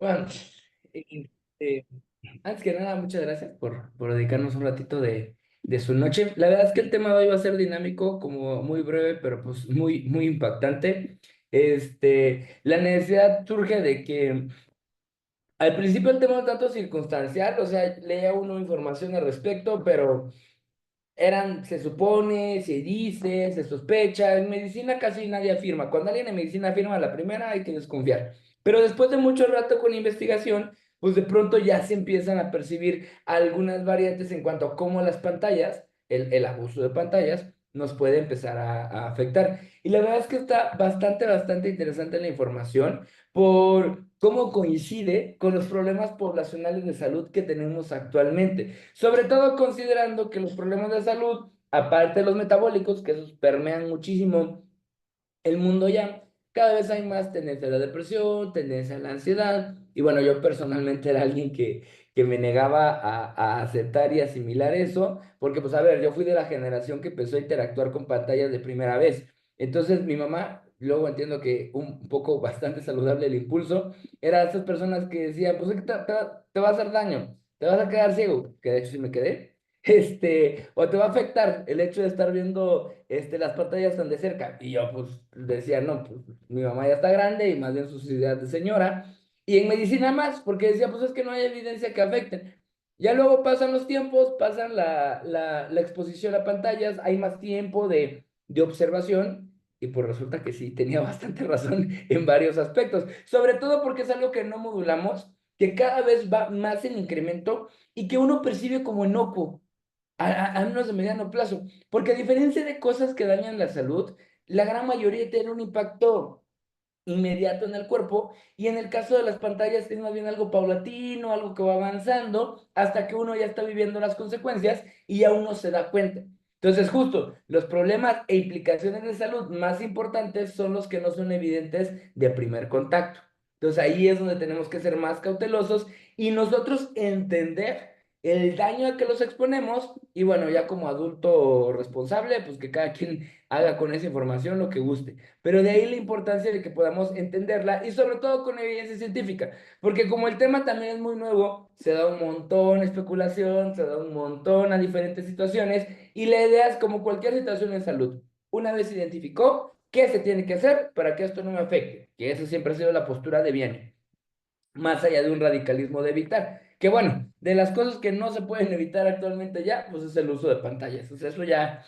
Bueno, eh, eh, antes que nada, muchas gracias por dedicarnos un ratito de su noche. La verdad es que el tema de hoy va a ser dinámico, como muy breve, pero pues muy impactante. La necesidad surge de que al principio el tema es tanto circunstancial, o sea, leía uno información al respecto, pero se supone, se dice, se sospecha. En medicina casi nadie afirma. Cuando alguien en medicina afirma la primera, hay que desconfiar. Pero después de mucho rato con investigación, pues de pronto ya se empiezan a percibir algunas variantes en cuanto a cómo las pantallas, el abuso de pantallas, nos puede empezar a afectar. Y la verdad es que está bastante interesante la información por cómo coincide con los problemas poblacionales de salud que tenemos actualmente. Sobre todo considerando que los problemas de salud, aparte de los metabólicos, que esos permean muchísimo el mundo ya, cada vez hay más tendencia a la depresión, tendencia a la ansiedad. Y bueno, yo personalmente era alguien que me negaba a aceptar y asimilar eso, porque pues a ver, yo fui de la generación que empezó a interactuar con pantallas de primera vez. Entonces mi mamá, luego entiendo que un poco bastante saludable el impulso, era de esas personas que decían, pues es que te va a hacer daño, te vas a quedar ciego, que de hecho sí me quedé. O te va a afectar el hecho de estar viendo las pantallas tan de cerca. Y yo pues decía, no, pues mi mamá ya está grande y más bien sus ideas de señora. Y en medicina más, porque decía, pues es que no hay evidencia que afecten. Ya luego pasan los tiempos, pasan la exposición a pantallas, hay más tiempo de observación y pues resulta que sí, tenía bastante razón en varios aspectos, sobre todo porque es algo que no modulamos, que cada vez va más en incremento y que uno percibe como inocuo a menos de mediano plazo, porque a diferencia de cosas que dañan la salud, la gran mayoría tiene un impacto inmediato en el cuerpo y en el caso de las pantallas es más bien algo paulatino, algo que va avanzando hasta que uno ya está viviendo las consecuencias y ya uno se da cuenta. Entonces, justo los problemas e implicaciones de salud más importantes son los que no son evidentes de primer contacto. Entonces, ahí es donde tenemos que ser más cautelosos y nosotros entender el daño a que los exponemos y bueno, ya como adulto responsable, pues que cada quien haga con esa información lo que guste. Pero de ahí la importancia de que podamos entenderla y sobre todo con evidencia científica, porque como el tema también es muy nuevo, se da un montón a especulación, se da un montón a diferentes situaciones y la idea es como cualquier situación en salud. Una vez se identificó, ¿qué se tiene que hacer para que esto no me afecte? Que esa siempre ha sido la postura de bien, más allá de un radicalismo de evitar. Que bueno, de las cosas que no se pueden evitar actualmente ya, pues es el uso de pantallas. O sea, eso ya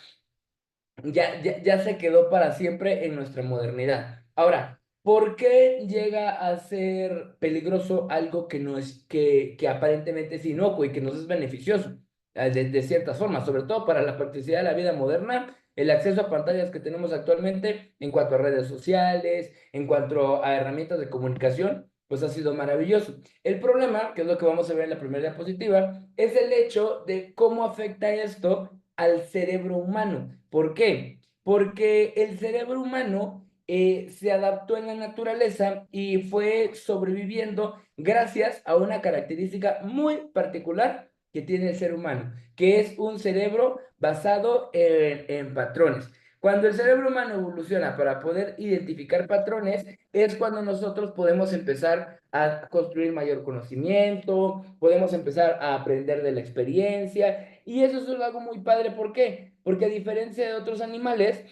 se quedó para siempre en nuestra modernidad. Ahora, ¿por qué llega a ser peligroso algo que no es, que aparentemente es inocuo y que nos es beneficioso de ciertas formas, sobre todo para la practicidad de la vida moderna, el acceso a pantallas que tenemos actualmente en cuanto a redes sociales, en cuanto a herramientas de comunicación? Pues ha sido maravilloso. El problema, que es lo que vamos a ver en la primera diapositiva, es el hecho de cómo afecta esto al cerebro humano. ¿Por qué? Porque el cerebro humano se adaptó en la naturaleza y fue sobreviviendo gracias a una característica muy particular que tiene el ser humano, que es un cerebro basado en patrones. Cuando el cerebro humano evoluciona para poder identificar patrones, es cuando nosotros podemos empezar a construir mayor conocimiento, podemos empezar a aprender de la experiencia, y eso es algo muy padre. ¿Por qué? Porque a diferencia de otros animales,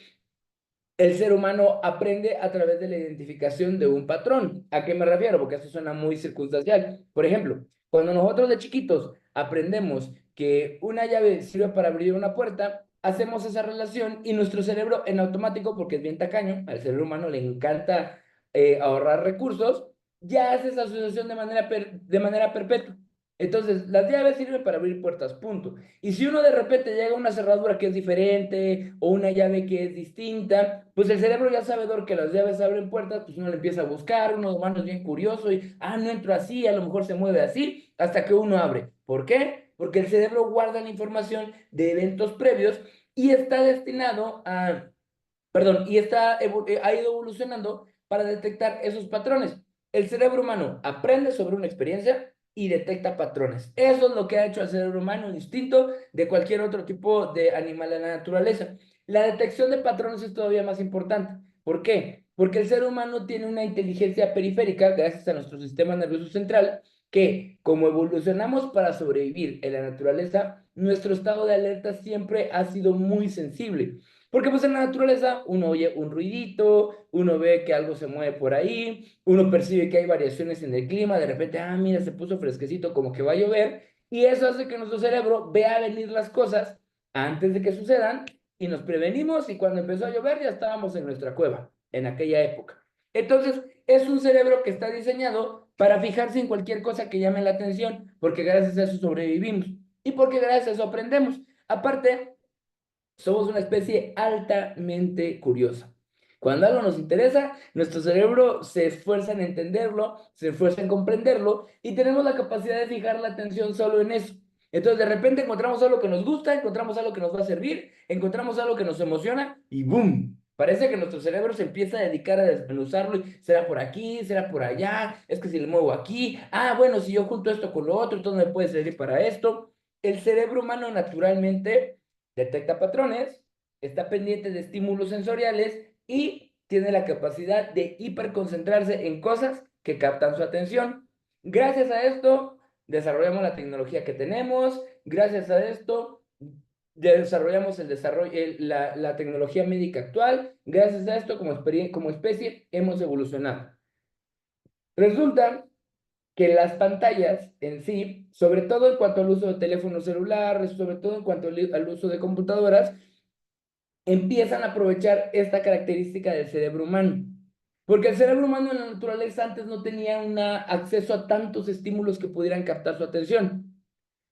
el ser humano aprende a través de la identificación de un patrón. ¿A qué me refiero? Porque esto suena muy circunstancial. Por ejemplo, cuando nosotros de chiquitos aprendemos que una llave sirve para abrir una puerta, hacemos esa relación y nuestro cerebro en automático, porque es bien tacaño, al cerebro humano le encanta ahorrar recursos, ya hace esa asociación de manera perpetua. Entonces, las llaves sirven para abrir puertas, punto. Y si uno de repente llega a una cerradura que es diferente o una llave que es distinta, pues el cerebro ya sabedor que las llaves abren puertas, pues uno le empieza a buscar, uno de humano es bien curioso y, no entro así, a lo mejor se mueve así, hasta que uno abre. ¿Por qué? Porque el cerebro guarda la información de eventos previos y está destinado a, perdón, y ha ido evolucionando para detectar esos patrones. El cerebro humano aprende sobre una experiencia y detecta patrones. Eso es lo que ha hecho al cerebro humano distinto de cualquier otro tipo de animal en la naturaleza. La detección de patrones es todavía más importante. ¿Por qué? Porque el ser humano tiene una inteligencia periférica gracias a nuestro sistema nervioso central, que como evolucionamos para sobrevivir en la naturaleza, nuestro estado de alerta siempre ha sido muy sensible. Porque pues en la naturaleza uno oye un ruidito, uno ve que algo se mueve por ahí, uno percibe que hay variaciones en el clima, de repente, ah, mira, se puso fresquecito, como que va a llover, y eso hace que nuestro cerebro vea venir las cosas antes de que sucedan y nos prevenimos y cuando empezó a llover ya estábamos en nuestra cueva, en aquella época. Entonces, es un cerebro que está diseñado para fijarse en cualquier cosa que llame la atención, porque gracias a eso sobrevivimos y porque gracias a eso aprendemos. Aparte, somos una especie altamente curiosa. Cuando algo nos interesa, nuestro cerebro se esfuerza en entenderlo, se esfuerza en comprenderlo y tenemos la capacidad de fijar la atención solo en eso. Entonces, de repente encontramos algo que nos gusta, encontramos algo que nos va a servir, encontramos algo que nos emociona y ¡boom! Parece que nuestro cerebro se empieza a dedicar a desmenuzarlo y será por aquí, será por allá, es que si le muevo aquí, ah, bueno, si yo junto esto con lo otro, entonces me puede servir para esto. El cerebro humano naturalmente detecta patrones, está pendiente de estímulos sensoriales y tiene la capacidad de hiperconcentrarse en cosas que captan su atención. Gracias a esto, desarrollamos la tecnología que tenemos, gracias a esto, desarrollamos la tecnología médica actual, gracias a esto, como especie, hemos evolucionado. Resulta que las pantallas en sí, sobre todo en cuanto al uso de teléfonos celulares, sobre todo en cuanto al uso de computadoras, empiezan a aprovechar esta característica del cerebro humano. Porque el cerebro humano en la naturaleza antes no tenía acceso a tantos estímulos que pudieran captar su atención.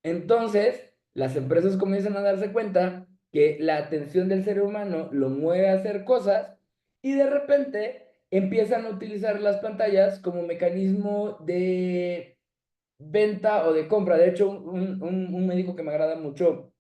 Entonces, las empresas comienzan a darse cuenta que la atención del ser humano lo mueve a hacer cosas y de repente empiezan a utilizar las pantallas como mecanismo de venta o de compra. De hecho, un médico que me agrada mucho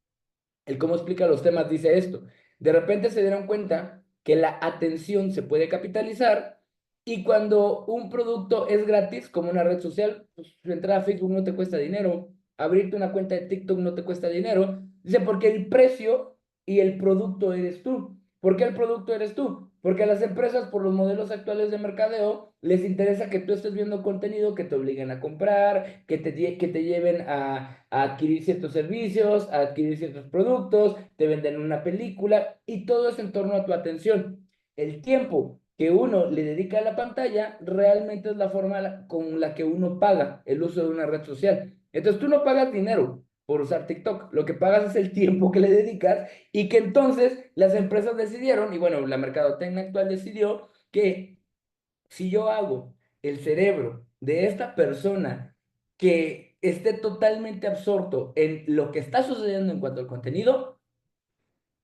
el cómo explica los temas dice esto. De repente se dieron cuenta que la atención se puede capitalizar y cuando un producto es gratis, como una red social, pues entrar a Facebook no te cuesta dinero, abrirte una cuenta de TikTok no te cuesta dinero. Dice, porque el precio y el producto eres tú. ¿Por qué el producto eres tú? Porque a las empresas, por los modelos actuales de mercadeo, les interesa que tú estés viendo contenido que te obliguen a comprar, que te lleven a adquirir ciertos servicios, a adquirir ciertos productos, te venden una película y todo es en torno a tu atención. El tiempo que uno le dedica a la pantalla realmente es la forma con la que uno paga el uso de una red social. Entonces tú no pagas dinero por usar TikTok, lo que pagas es el tiempo que le dedicas y que entonces las empresas decidieron, y bueno, la mercadotecnia actual decidió que si yo hago el cerebro de esta persona que esté totalmente absorto en lo que está sucediendo en cuanto al contenido,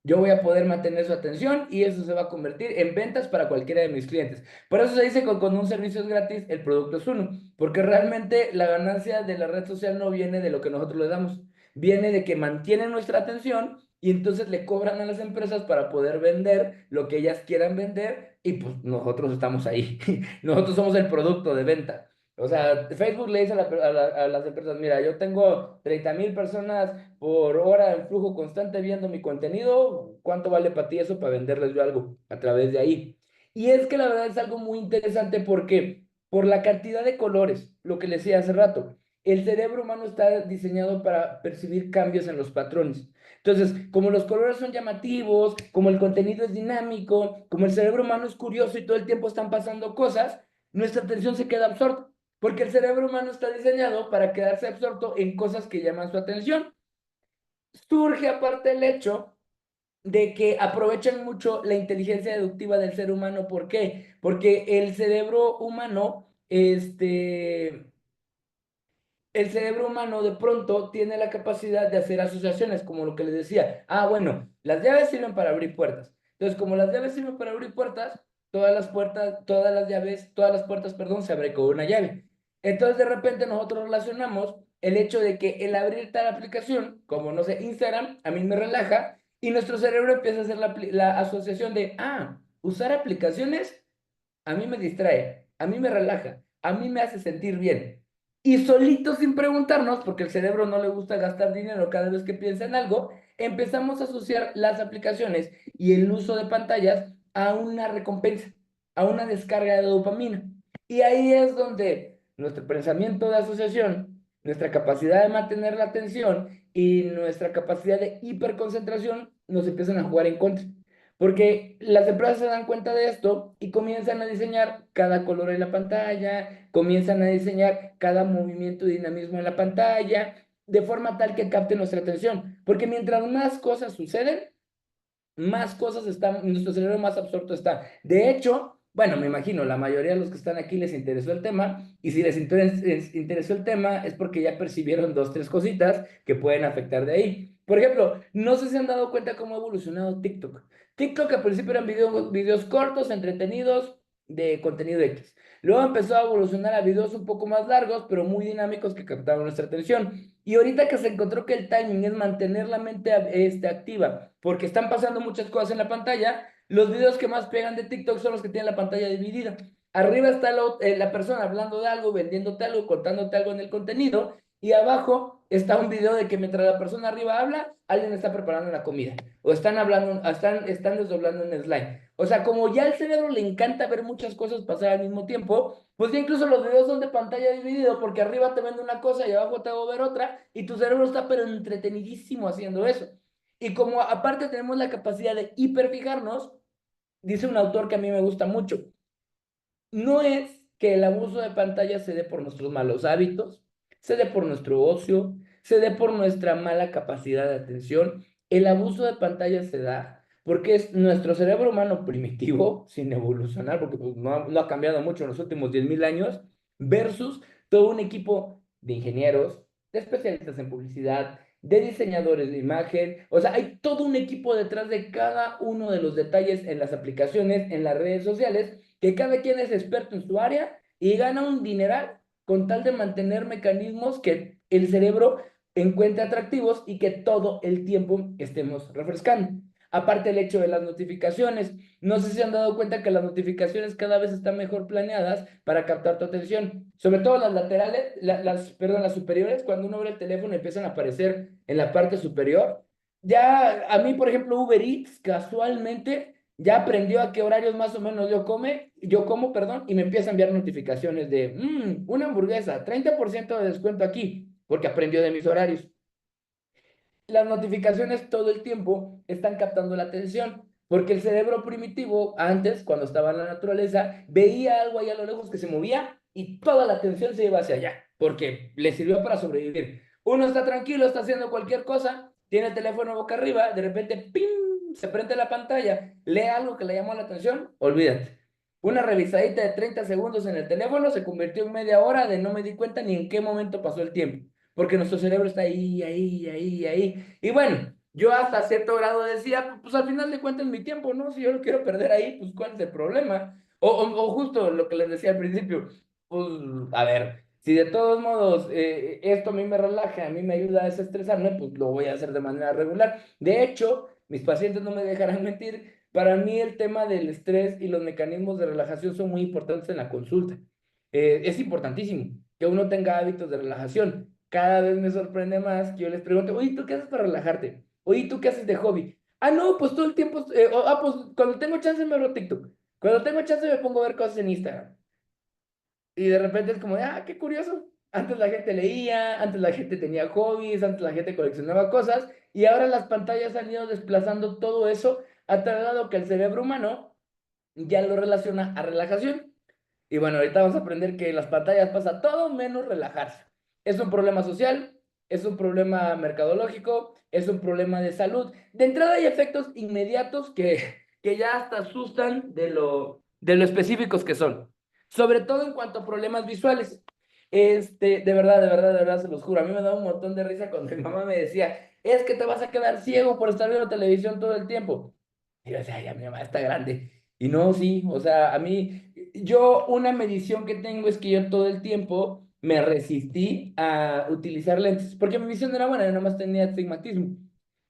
yo voy a poder mantener su atención y eso se va a convertir en ventas para cualquiera de mis clientes. Por eso se dice que cuando un servicio es gratis, el producto es uno, porque realmente la ganancia de la red social no viene de lo que nosotros le damos, viene de que mantienen nuestra atención y entonces le cobran a las empresas para poder vender lo que ellas quieran vender y pues nosotros estamos ahí, nosotros somos el producto de venta. O sea, Facebook le dice a las empresas, mira, yo tengo 30,000 personas por hora en flujo constante viendo mi contenido, ¿cuánto vale para ti eso para venderles yo algo a través de ahí? Y es que la verdad es algo muy interesante porque por la cantidad de colores, lo que les decía hace rato, el cerebro humano está diseñado para percibir cambios en los patrones. Entonces, como los colores son llamativos, como el contenido es dinámico, como el cerebro humano es curioso y todo el tiempo están pasando cosas, nuestra atención se queda absorta, porque el cerebro humano está diseñado para quedarse absorto en cosas que llaman su atención. Surge aparte el hecho de que aprovechan mucho la inteligencia deductiva del ser humano. ¿Por qué? Porque el cerebro humano de pronto tiene la capacidad de hacer asociaciones, como lo que les decía. Ah, bueno, las llaves sirven para abrir puertas. Entonces, como las llaves sirven para abrir puertas, todas las puertas, perdón, se abren con una llave. Entonces, de repente nosotros relacionamos el hecho de que el abrir tal aplicación, como no sé, Instagram, a mí me relaja y nuestro cerebro empieza a hacer la asociación de, usar aplicaciones a mí me distrae, a mí me relaja, a mí me hace sentir bien. Y solito sin preguntarnos, porque el cerebro no le gusta gastar dinero cada vez que piensa en algo, empezamos a asociar las aplicaciones y el uso de pantallas a una recompensa. a una descarga de dopamina. Y ahí es donde nuestro pensamiento de asociación, nuestra capacidad de mantener la atención y nuestra capacidad de hiperconcentración nos empiezan a jugar en contra. Porque las empresas se dan cuenta de esto y comienzan a diseñar cada color en la pantalla, comienzan a diseñar cada movimiento y dinamismo en la pantalla, de forma tal que capte nuestra atención. Porque mientras más cosas suceden, más cosas están, nuestro cerebro más absorto está. De hecho, bueno, me imagino, la mayoría de los que están aquí les interesó el tema, y si les interesó el tema es porque ya percibieron dos, tres cositas que pueden afectar de ahí. Por ejemplo, no sé si han dado cuenta cómo ha evolucionado TikTok. TikTok al principio eran videos cortos, entretenidos, de contenido X. Luego empezó a evolucionar a videos un poco más largos, pero muy dinámicos que captaban nuestra atención. Y ahorita que se encontró que el timing es mantener la mente activa, porque están pasando muchas cosas en la pantalla, los videos que más pegan de TikTok son los que tienen la pantalla dividida. Arriba está la persona hablando de algo, vendiéndote algo, contándote algo en el contenido, y abajo está un video de que mientras la persona arriba habla, alguien está preparando la comida, o están hablando, están desdoblando un slide. O sea, como ya al cerebro le encanta ver muchas cosas pasar al mismo tiempo, pues ya incluso los videos son de pantalla dividido, porque arriba te vende una cosa y abajo te hago ver otra, y tu cerebro está pero entretenidísimo haciendo eso. Y como aparte tenemos la capacidad de hiperfijarnos, dice un autor que a mí me gusta mucho, no es que el abuso de pantalla se dé por nuestros malos hábitos, se dé por nuestro ocio, se dé por nuestra mala capacidad de atención. El abuso de pantalla se da porque es nuestro cerebro humano primitivo, sin evolucionar, porque pues, no ha cambiado mucho en los últimos 10.000 años, versus todo un equipo de ingenieros, de especialistas en publicidad, de diseñadores de imagen. O sea, hay todo un equipo detrás de cada uno de los detalles en las aplicaciones, en las redes sociales, que cada quien es experto en su área y gana un dineral con tal de mantener mecanismos que el cerebro encuentre atractivos y que todo el tiempo estemos refrescando. Aparte el hecho de las notificaciones, no sé si se han dado cuenta que las notificaciones cada vez están mejor planeadas para captar tu atención, sobre todo las laterales, perdón, las superiores, cuando uno abre el teléfono empiezan a aparecer en la parte superior. Ya a mí, por ejemplo, Uber Eats casualmente ya aprendió a qué horarios más o menos yo como, perdón, y me empieza a enviar notificaciones de, una hamburguesa, 30% de descuento aquí, porque aprendió de mis horarios. Las notificaciones todo el tiempo están captando la atención, porque el cerebro primitivo, antes, cuando estaba en la naturaleza, veía algo ahí a lo lejos que se movía y toda la atención se iba hacia allá, porque le sirvió para sobrevivir. Uno está tranquilo, está haciendo cualquier cosa, tiene el teléfono boca arriba, de repente, ¡pim!, se prende la pantalla, lee algo que le llamó la atención, olvídate. Una revisadita de 30 segundos en el teléfono se convirtió en media hora de no me di cuenta ni en qué momento pasó el tiempo, porque nuestro cerebro está ahí, ahí, ahí, ahí. Y bueno, yo hasta cierto grado decía, pues al final de cuentas mi tiempo, ¿no? Si yo lo quiero perder ahí, pues ¿cuál es el problema? O justo lo que les decía al principio, pues a ver, si de todos modos esto a mí me relaja, a mí me ayuda a desestresarme, pues lo voy a hacer de manera regular. De hecho, mis pacientes no me dejarán mentir, para mí el tema del estrés y los mecanismos de relajación son muy importantes en la consulta. Es importantísimo que uno tenga hábitos de relajación. Cada vez me sorprende más que yo les pregunto, oye, ¿tú qué haces para relajarte? Oye, ¿tú qué haces de hobby? Ah, no, pues todo el tiempo, pues cuando tengo chance me veo TikTok. Cuando tengo chance me pongo a ver cosas en Instagram. Y de repente es como, qué curioso. Antes la gente leía, antes la gente tenía hobbies, antes la gente coleccionaba cosas, y ahora las pantallas han ido desplazando todo eso a tal grado que el cerebro humano ya lo relaciona a relajación. Y bueno, ahorita vamos a aprender que en las pantallas pasa todo menos relajarse. Es un problema social, es un problema mercadológico, es un problema de salud. De entrada hay efectos inmediatos que ya hasta asustan de lo específicos que son. Sobre todo en cuanto a problemas visuales. De verdad, de verdad, de verdad, se los juro. A mí me da un montón de risa cuando mi mamá me decía, es que te vas a quedar ciego por estar viendo televisión todo el tiempo. Y yo decía, ya mi mamá está grande. Y no, sí, o sea, a mí, yo una medición que tengo es que yo todo el tiempo me resistí a utilizar lentes, porque mi visión era buena, yo nada más tenía astigmatismo.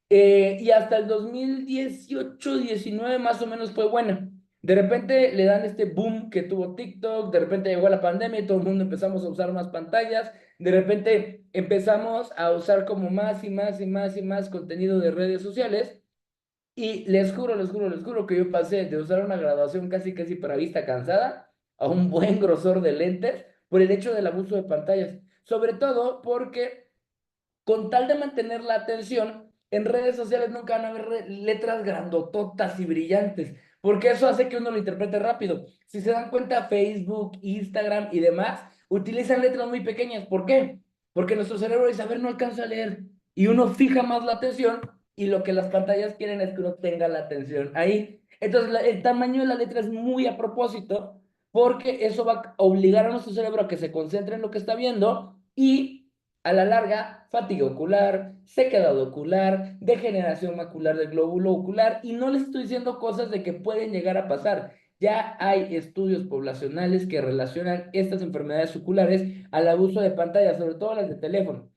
Y hasta el 2018 19 más o menos fue buena. De repente le dan este boom que tuvo TikTok, de repente llegó la pandemia y todo el mundo empezamos a usar más pantallas, de repente empezamos a usar como más y más y más y más contenido de redes sociales. Y les juro que yo pasé de usar una graduación casi casi para vista cansada a un buen grosor de lentes por el hecho del abuso de pantallas. Sobre todo porque con tal de mantener la atención, en redes sociales nunca van a haber letras grandototas y brillantes, porque eso hace que uno lo interprete rápido. Si se dan cuenta, Facebook, Instagram y demás utilizan letras muy pequeñas. ¿Por qué? Porque nuestro cerebro dice, a ver, no alcanza a leer. Y uno fija más la atención y lo que las pantallas quieren es que uno tenga la atención ahí. Entonces, el tamaño de la letra es muy a propósito porque eso va a obligar a nuestro cerebro a que se concentre en lo que está viendo y a la larga, fatiga ocular, sequedad ocular, degeneración macular del glóbulo ocular, y no les estoy diciendo cosas de que pueden llegar a pasar. Ya hay estudios poblacionales que relacionan estas enfermedades oculares al abuso de pantallas, sobre todo las de teléfono.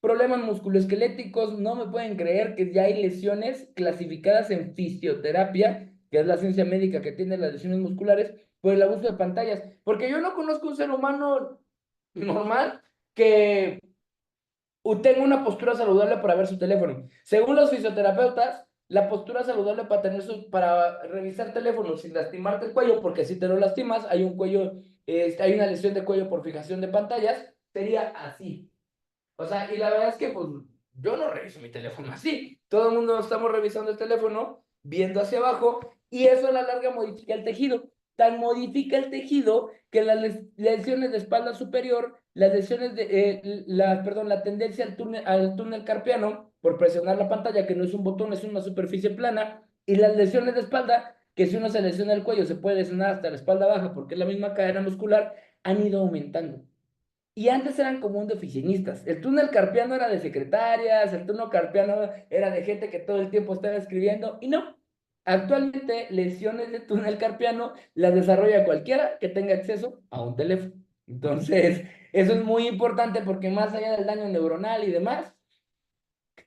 Problemas musculoesqueléticos, no me pueden creer que ya hay lesiones clasificadas en fisioterapia, que es la ciencia médica que tiene las lesiones musculares, por el abuso de pantallas. Porque yo no conozco un ser humano normal que tenga una postura saludable para ver su teléfono. Según los fisioterapeutas, la postura saludable para para revisar teléfonos sin lastimarte el cuello, porque si te lo lastimas, hay un cuello, hay una lesión de cuello por fijación de pantallas, sería así. O sea, y la verdad es que pues yo no reviso mi teléfono así. Todo el mundo estamos revisando el teléfono, viendo hacia abajo, y eso a la larga modifica el tejido. Tan modifica el tejido que las lesiones de espalda superior, las lesiones perdón, la tendencia al túnel carpiano por presionar la pantalla, que no es un botón, es una superficie plana, y las lesiones de espalda, que si uno se lesiona el cuello, se puede lesionar hasta la espalda baja porque es la misma cadena muscular, han ido aumentando. Y antes eran común de oficinistas. El túnel carpiano era de secretarias, el túnel carpiano era de gente que todo el tiempo estaba escribiendo. Y no, actualmente lesiones de túnel carpiano las desarrolla cualquiera que tenga acceso a un teléfono. Entonces, eso es muy importante porque más allá del daño neuronal y demás,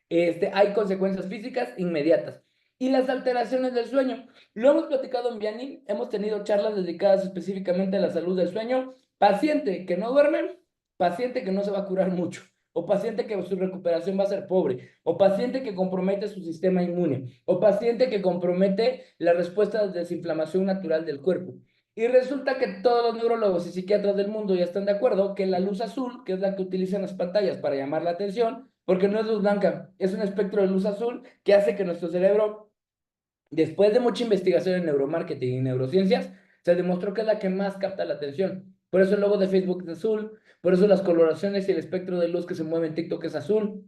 hay consecuencias físicas inmediatas. Y las alteraciones del sueño. Lo hemos platicado en Vianney, hemos tenido charlas dedicadas específicamente a la salud del sueño. Paciente que no duerme, paciente que no se va a curar mucho, o paciente que su recuperación va a ser pobre, o paciente que compromete su sistema inmune, o paciente que compromete la respuesta de desinflamación natural del cuerpo. Y resulta que todos los neurólogos y psiquiatras del mundo ya están de acuerdo que la luz azul, que es la que utilizan las pantallas para llamar la atención, porque no es luz blanca, es un espectro de luz azul que hace que nuestro cerebro, después de mucha investigación en neuromarketing y neurociencias, se demostró que es la que más capta la atención. Por eso el logo de Facebook es azul, por eso las coloraciones y el espectro de luz que se mueve en TikTok es azul,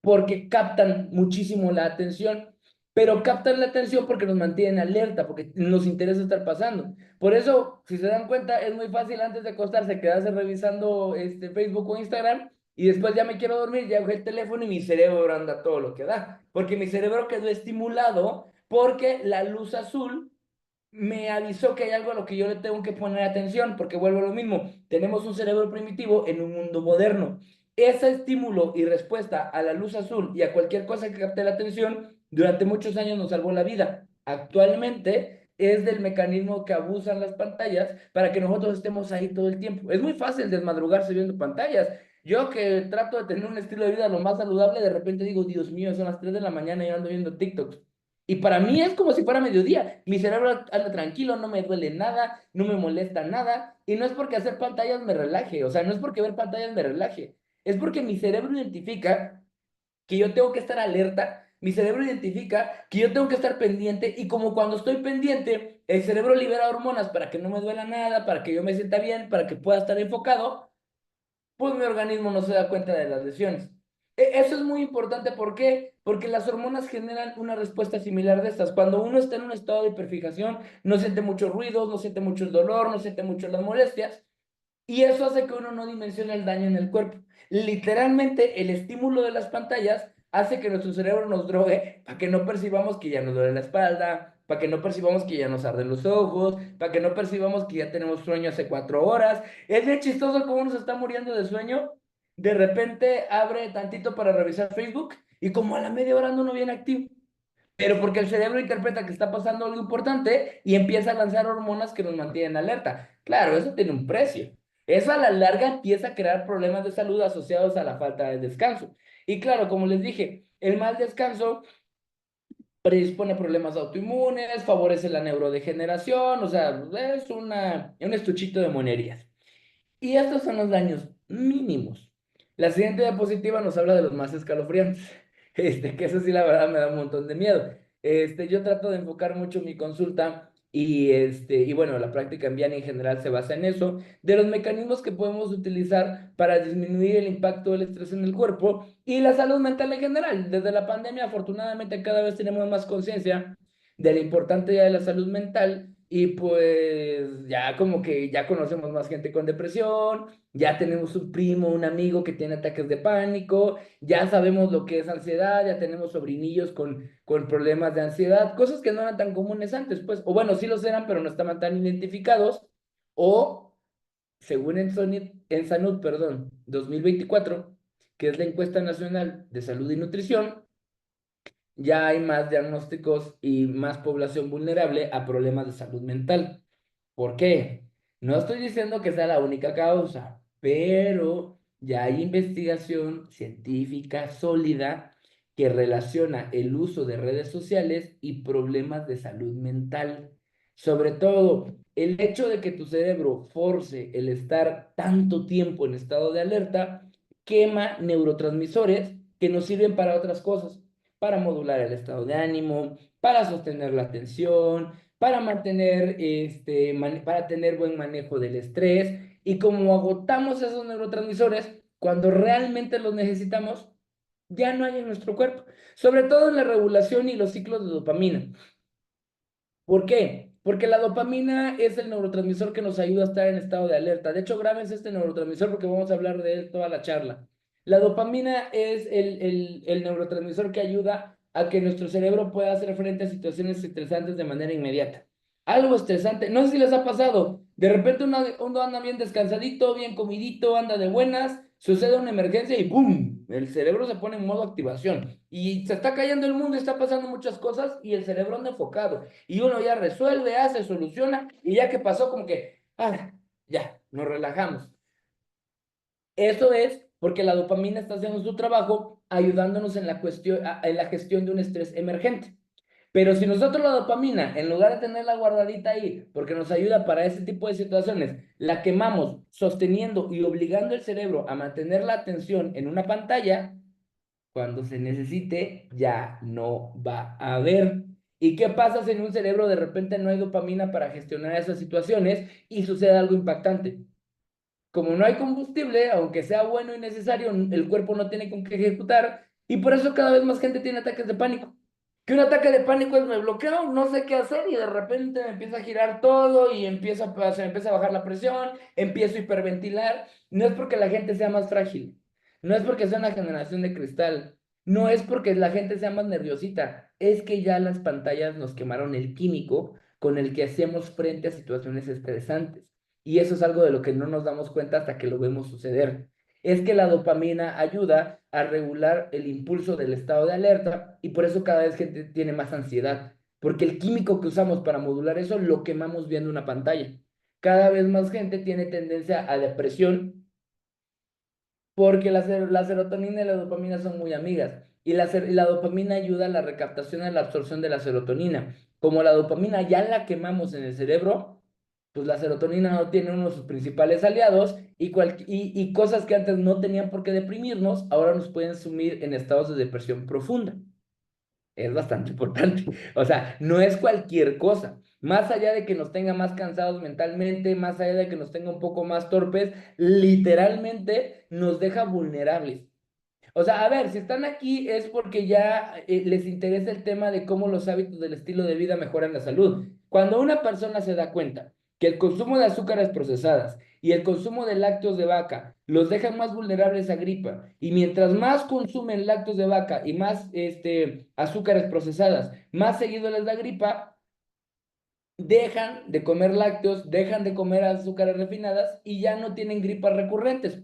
porque captan muchísimo la atención, pero captan la atención porque nos mantienen alerta, porque nos interesa estar pasando. Por eso, si se dan cuenta, es muy fácil antes de acostarse quedarse revisando Facebook o Instagram y después ya me quiero dormir, ya coge el teléfono y mi cerebro anda todo lo que da, porque mi cerebro quedó estimulado porque la luz azul me avisó que hay algo a lo que yo le tengo que poner atención, porque vuelvo a lo mismo, tenemos un cerebro primitivo en un mundo moderno. Ese estímulo y respuesta a la luz azul y a cualquier cosa que capte la atención, durante muchos años nos salvó la vida. Actualmente es del mecanismo que abusan las pantallas para que nosotros estemos ahí todo el tiempo. Es muy fácil desmadrugarse viendo pantallas. Yo que trato de tener un estilo de vida lo más saludable, de repente digo, Dios mío, son las 3 de la mañana y yo ando viendo TikToks. Y para mí es como si fuera mediodía. Mi cerebro anda tranquilo, no me duele nada, no me molesta nada. Y no es porque hacer pantallas me relaje, o sea, no es porque ver pantallas me relaje. Es porque mi cerebro identifica que yo tengo que estar alerta, mi cerebro identifica que yo tengo que estar pendiente y como cuando estoy pendiente, el cerebro libera hormonas para que no me duela nada, para que yo me sienta bien, para que pueda estar enfocado, pues mi organismo no se da cuenta de las lesiones. Eso es muy importante, ¿por qué? Porque las hormonas generan una respuesta similar de estas. Cuando uno está en un estado de hiperfijación, no siente muchos ruidos, no siente mucho el dolor, no siente mucho las molestias, y eso hace que uno no dimensione el daño en el cuerpo. Literalmente, el estímulo de las pantallas hace que nuestro cerebro nos drogue para que no percibamos que ya nos duele la espalda, para que no percibamos que ya nos arden los ojos, para que no percibamos que ya tenemos sueño hace 4 horas. Es bien chistoso cómo uno se está muriendo de sueño. De repente abre tantito para revisar Facebook y como a la media hora anda uno bien activo. Pero porque el cerebro interpreta que está pasando algo importante y empieza a lanzar hormonas que nos mantienen alerta. Claro, eso tiene un precio. Eso a la larga empieza a crear problemas de salud asociados a la falta de descanso. Y claro, como les dije, el mal descanso predispone a problemas autoinmunes, favorece la neurodegeneración, o sea, es un estuchito de monerías. Y estos son los daños mínimos. La siguiente diapositiva nos habla de los más escalofriantes. Que eso sí, la verdad, me da un montón de miedo. Yo trato de enfocar mucho mi consulta y bueno, la práctica en Viana en general se basa en eso, de los mecanismos que podemos utilizar para disminuir el impacto del estrés en el cuerpo y la salud mental en general. Desde la pandemia, afortunadamente, cada vez tenemos más conciencia de la importancia de la salud mental y pues ya como que ya conocemos más gente con depresión, ya tenemos un primo, un amigo que tiene ataques de pánico, ya sabemos lo que es ansiedad, ya tenemos sobrinillos con problemas de ansiedad, cosas que no eran tan comunes antes, pues, o bueno, sí los eran, pero no estaban tan identificados, o según en Sanud, perdón, 2024, que es la encuesta nacional de salud y nutrición, ya hay más diagnósticos y más población vulnerable a problemas de salud mental. ¿Por qué? No estoy diciendo que sea la única causa, pero ya hay investigación científica sólida que relaciona el uso de redes sociales y problemas de salud mental. Sobre todo, el hecho de que tu cerebro force el estar tanto tiempo en estado de alerta quema neurotransmisores que nos sirven para otras cosas, para modular el estado de ánimo, para sostener la atención, para mantener, para tener buen manejo del estrés. Y como agotamos esos neurotransmisores, cuando realmente los necesitamos, ya no hay en nuestro cuerpo. Sobre todo en la regulación y los ciclos de dopamina. ¿Por qué? Porque la dopamina es el neurotransmisor que nos ayuda a estar en estado de alerta. De hecho, grábense este neurotransmisor porque vamos a hablar de él toda la charla. La dopamina es el neurotransmisor que ayuda a que nuestro cerebro pueda hacer frente a situaciones estresantes de manera inmediata. Algo estresante, no sé si les ha pasado, de repente uno anda bien descansadito, bien comidito, anda de buenas, sucede una emergencia y ¡boom! El cerebro se pone en modo activación y se está cayendo el mundo, está pasando muchas cosas y el cerebro anda enfocado y uno ya resuelve, hace, soluciona, y ya que pasó, como que, ya, nos relajamos. Eso es porque la dopamina está haciendo su trabajo ayudándonos en en la gestión de un estrés emergente. Pero si nosotros la dopamina, en lugar de tenerla guardadita ahí, porque nos ayuda para ese tipo de situaciones, la quemamos sosteniendo y obligando al cerebro a mantener la atención en una pantalla, cuando se necesite, ya no va a haber. ¿Y qué pasa si en un cerebro de repente no hay dopamina para gestionar esas situaciones y sucede algo impactante? Como no hay combustible, aunque sea bueno y necesario, el cuerpo no tiene con qué ejecutar y por eso cada vez más gente tiene ataques de pánico. Que un ataque de pánico es me bloqueo, no sé qué hacer y de repente me empieza a girar todo y se me empieza a bajar la presión, empiezo a hiperventilar. No es porque la gente sea más frágil, no es porque sea una generación de cristal, no es porque la gente sea más nerviosita, es que ya las pantallas nos quemaron el químico con el que hacemos frente a situaciones estresantes. Y eso es algo de lo que no nos damos cuenta hasta que lo vemos suceder. Es que la dopamina ayuda a regular el impulso del estado de alerta y por eso cada vez gente tiene más ansiedad, porque el químico que usamos para modular eso lo quemamos viendo una pantalla. Cada vez más gente tiene tendencia a depresión porque la serotonina y la dopamina son muy amigas. Y la dopamina ayuda a la recaptación y a la absorción de la serotonina. Como la dopamina ya la quemamos en el cerebro, pues la serotonina no tiene uno de sus principales aliados y cosas que antes no tenían por qué deprimirnos, ahora nos pueden sumir en estados de depresión profunda. Es bastante importante. O sea, no es cualquier cosa. Más allá de que nos tenga más cansados mentalmente, más allá de que nos tenga un poco más torpes, literalmente nos deja vulnerables. O sea, a ver, si están aquí es porque ya les interesa el tema de cómo los hábitos del estilo de vida mejoran la salud. Cuando una persona se da cuenta que el consumo de azúcares procesadas y el consumo de lácteos de vaca los dejan más vulnerables a gripa, y mientras más consumen lácteos de vaca y más azúcares procesadas, más seguido les da gripa, dejan de comer lácteos, dejan de comer azúcares refinadas y ya no tienen gripas recurrentes.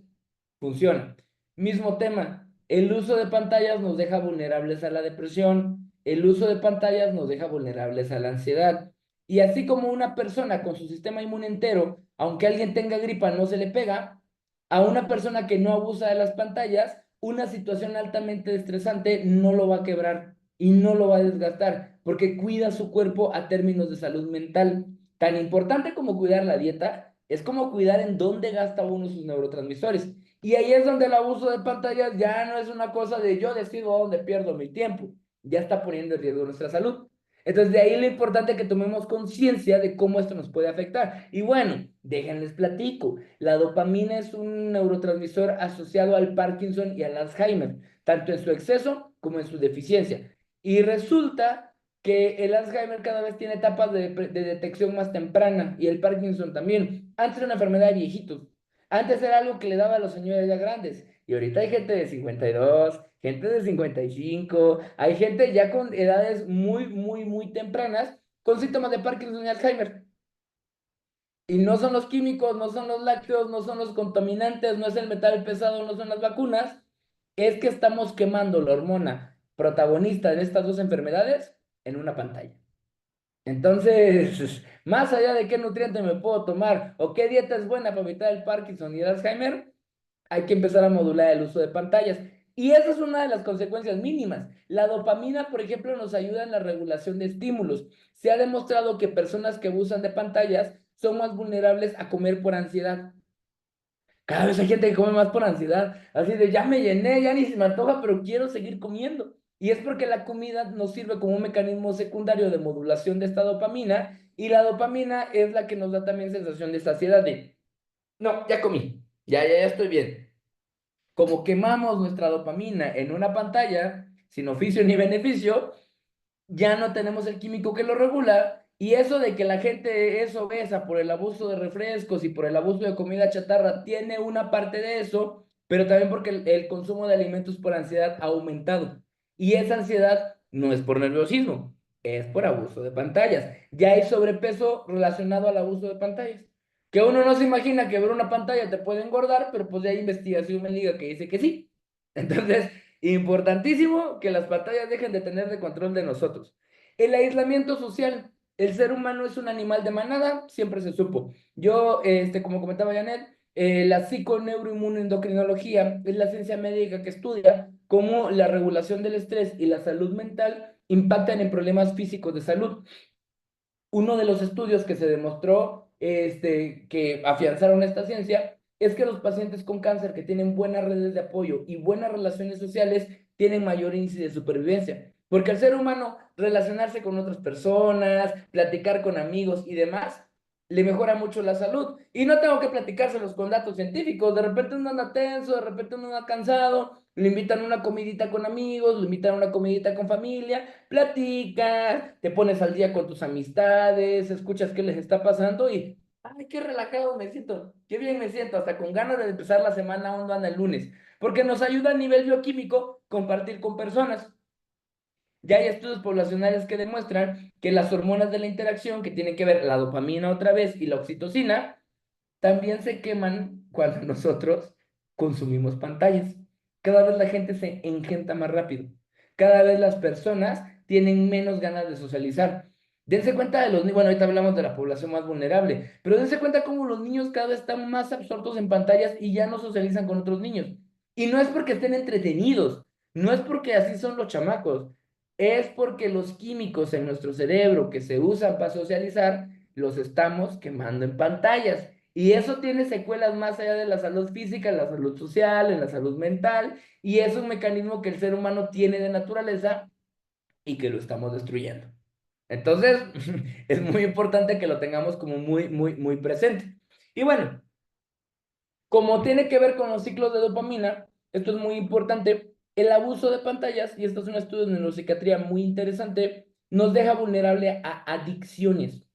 Funciona. Mismo tema, el uso de pantallas nos deja vulnerables a la depresión, el uso de pantallas nos deja vulnerables a la ansiedad. Y así como una persona con su sistema inmune entero, aunque alguien tenga gripa, no se le pega, a una persona que no abusa de las pantallas, una situación altamente estresante no lo va a quebrar. y no lo va a desgastar porque cuida su cuerpo a términos de salud mental. Tan importante como cuidar la dieta es como cuidar en dónde gasta uno sus neurotransmisores. Y ahí es donde el abuso de pantallas ya no es una cosa de yo decido dónde pierdo mi tiempo, ya está poniendo en riesgo nuestra salud. Entonces, de ahí lo importante que tomemos conciencia de cómo esto nos puede afectar. Y bueno, déjenles platico. La dopamina es un neurotransmisor asociado al Parkinson y al Alzheimer, tanto en su exceso como en su deficiencia. Y resulta que el Alzheimer cada vez tiene etapas de detección más temprana y el Parkinson también. Antes era una enfermedad de viejitos. Antes era algo que le daba a los señores ya grandes. Y ahorita hay gente de 52, gente de 55, hay gente ya con edades muy, muy, muy tempranas con síntomas de Parkinson y Alzheimer. Y no son los químicos, no son los lácteos, no son los contaminantes, no es el metal pesado, no son las vacunas. Es que estamos quemando la hormona protagonista de estas dos enfermedades en una pantalla. Entonces, más allá de qué nutriente me puedo tomar o qué dieta es buena para evitar el Parkinson y el Alzheimer, hay que empezar a modular el uso de pantallas. Y esa es una de las consecuencias mínimas. La dopamina, por ejemplo, nos ayuda en la regulación de estímulos. Se ha demostrado que personas que abusan de pantallas son más vulnerables a comer por ansiedad. Cada vez hay gente que come más por ansiedad, así de ya me llené, ya ni se me antoja, pero quiero seguir comiendo. Y es porque la comida nos sirve como un mecanismo secundario de modulación de esta dopamina, y la dopamina es la que nos da también sensación de saciedad de, no, ya comí, ya estoy bien. Como quemamos nuestra dopamina en una pantalla, sin oficio ni beneficio, ya no tenemos el químico que lo regula, y eso de que la gente es obesa por el abuso de refrescos y por el abuso de comida chatarra tiene una parte de eso, pero también porque el consumo de alimentos por ansiedad ha aumentado. Y esa ansiedad no es por nerviosismo, es por abuso de pantallas. Ya hay sobrepeso relacionado al abuso de pantallas. Que uno no se imagina que ver una pantalla te puede engordar, pero pues ya hay investigación médica que dice que sí. Entonces, importantísimo que las pantallas dejen de tener de control de nosotros. El aislamiento social. El ser humano es un animal de manada, siempre se supo. Yo, como comentaba Janet, la psiconeuroinmunoendocrinología es la ciencia médica que estudia cómo la regulación del estrés y la salud mental impactan en problemas físicos de salud. Uno de los estudios que se demostró que afianzaron esta ciencia es que los pacientes con cáncer que tienen buenas redes de apoyo y buenas relaciones sociales tienen mayor índice de supervivencia. Porque el ser humano, relacionarse con otras personas, platicar con amigos y demás, le mejora mucho la salud. Y no tengo que platicárselos con datos científicos. De repente uno anda tenso, de repente uno anda cansado, le invitan a una comidita con amigos, le invitan a una comidita con familia, platicas, te pones al día con tus amistades, escuchas qué les está pasando y, ay, qué relajado me siento, qué bien me siento, hasta con ganas de empezar la semana onda el lunes, porque nos ayuda a nivel bioquímico compartir con personas. Ya hay estudios poblacionales que demuestran que las hormonas de la interacción, que tienen que ver la dopamina otra vez y la oxitocina, también se queman cuando nosotros consumimos pantallas. Cada vez la gente se engenta más rápido. Cada vez las personas tienen menos ganas de socializar. Dense cuenta de los niños, bueno, ahorita hablamos de la población más vulnerable, pero dense cuenta cómo los niños cada vez están más absortos en pantallas y ya no socializan con otros niños. Y no es porque estén entretenidos, no es porque así son los chamacos, es porque los químicos en nuestro cerebro que se usan para socializar los estamos quemando en pantallas. Y eso tiene secuelas más allá de la salud física, en la salud social, en la salud mental, y es un mecanismo que el ser humano tiene de naturaleza y que lo estamos destruyendo. Entonces, es muy importante que lo tengamos como muy, muy, muy presente. Y bueno, como tiene que ver con los ciclos de dopamina, esto es muy importante, el abuso de pantallas, y esto es un estudio de neuropsiquiatría muy interesante, nos deja vulnerable a adicciones.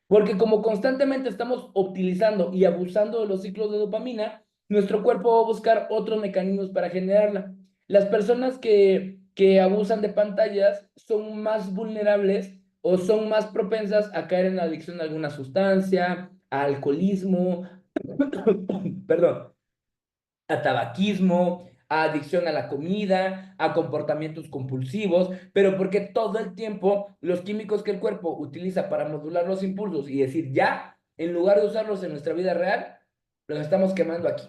Porque como constantemente estamos utilizando y abusando de los ciclos de dopamina, nuestro cuerpo va a buscar otros mecanismos para generarla. Las personas que abusan de pantallas son más vulnerables o son más propensas a caer en la adicción a alguna sustancia, a alcoholismo, perdón, a tabaquismo, a adicción a la comida, a comportamientos compulsivos, pero porque todo el tiempo los químicos que el cuerpo utiliza para modular los impulsos y decir ya, en lugar de usarlos en nuestra vida real, los estamos quemando aquí.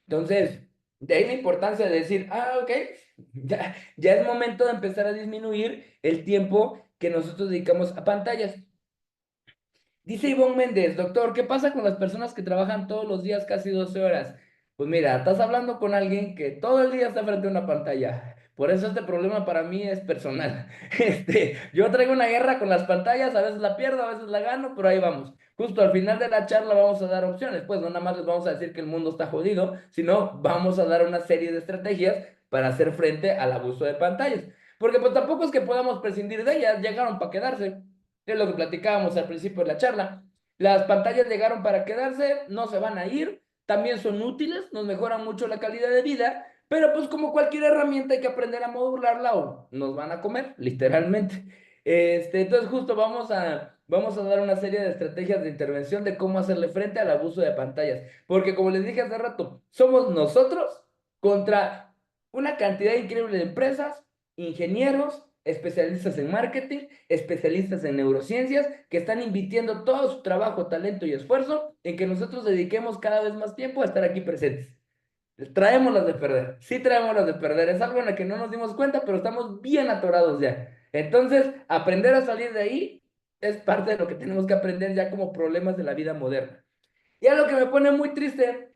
Entonces, De ahí la importancia de decir, ok, ya es momento de empezar a disminuir el tiempo que nosotros dedicamos a pantallas. Dice Ivonne Méndez, doctor, ¿qué pasa con las personas que trabajan todos los días casi 12 horas? Pues mira, estás hablando con alguien que todo el día está frente a una pantalla. Por eso este problema para mí es personal. Yo traigo una guerra con las pantallas, a veces la pierdo, a veces la gano, pero ahí vamos. Justo al final de la charla vamos a dar opciones, pues no nada más les vamos a decir que el mundo está jodido, sino vamos a dar una serie de estrategias para hacer frente al abuso de pantallas. Porque pues tampoco es que podamos prescindir de ellas, llegaron para quedarse. Es lo que platicábamos al principio de la charla. Las pantallas llegaron para quedarse, no se van a ir, también son útiles, nos mejoran mucho la calidad de vida, pero pues como cualquier herramienta hay que aprender a modularla o nos van a comer, literalmente. Entonces justo vamos a dar una serie de estrategias de intervención de cómo hacerle frente al abuso de pantallas, porque como les dije hace rato, somos nosotros contra una cantidad increíble de empresas, ingenieros, especialistas en marketing, especialistas en neurociencias, que están invirtiendo todo su trabajo, talento y esfuerzo en que nosotros dediquemos cada vez más tiempo a estar aquí presentes. Traemos las de perder, sí traemos las de perder, es algo en lo que no nos dimos cuenta, pero estamos bien atorados ya. Entonces, aprender a salir de ahí es parte de lo que tenemos que aprender ya como problemas de la vida moderna. Y algo que me pone muy triste